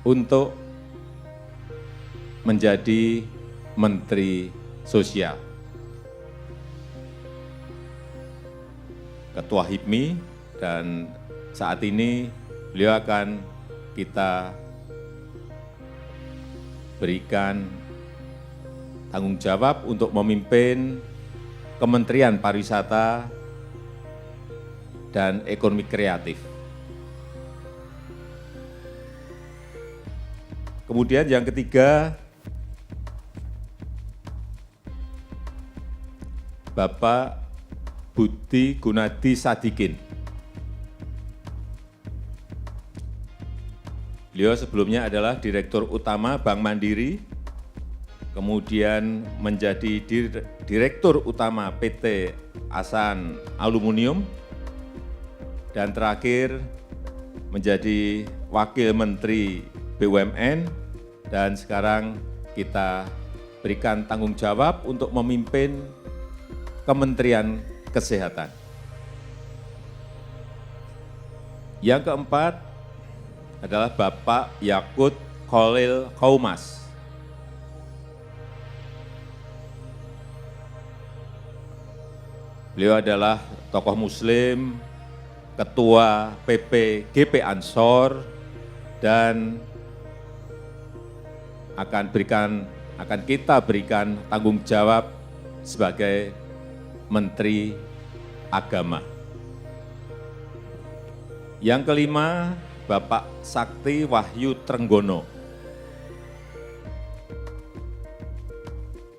untuk menjadi Menteri Sosial. Ketua HIPMI, dan saat ini beliau akan kita berikan tanggung jawab untuk memimpin Kementerian Pariwisata dan Ekonomi Kreatif. Kemudian yang ketiga, Bapak Budi Gunadi Sadikin. Beliau sebelumnya adalah Direktur Utama Bank Mandiri, kemudian menjadi Direktur Utama PT Asan Aluminium, dan terakhir menjadi Wakil Menteri BUMN, dan sekarang kita berikan tanggung jawab untuk memimpin Kementerian Kesehatan. Yang keempat adalah Bapak Yakut Khalil Qaumas. Beliau adalah tokoh Muslim, Ketua PPGP Ansor, dan akan kita berikan tanggung jawab sebagai Menteri Agama. Yang kelima, Bapak Sakti Wahyu Trenggono.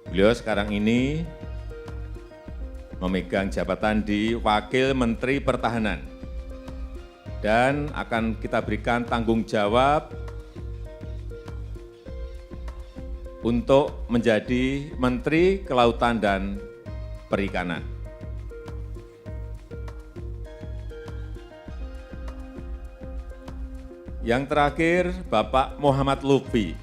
Beliau sekarang ini memegang jabatan di Wakil Menteri Pertahanan dan akan kita berikan tanggung jawab untuk menjadi Menteri Kelautan dan Perikanan. Yang terakhir, Bapak Muhammad Lutfi.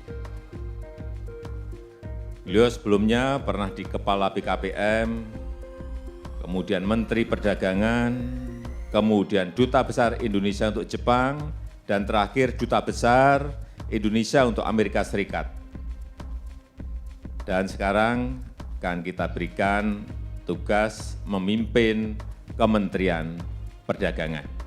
Beliau sebelumnya pernah di Kepala BKPM, kemudian Menteri Perdagangan, kemudian Duta Besar Indonesia untuk Jepang, dan terakhir Duta Besar Indonesia untuk Amerika Serikat. Dan sekarang akan kita berikan tugas memimpin Kementerian Perdagangan.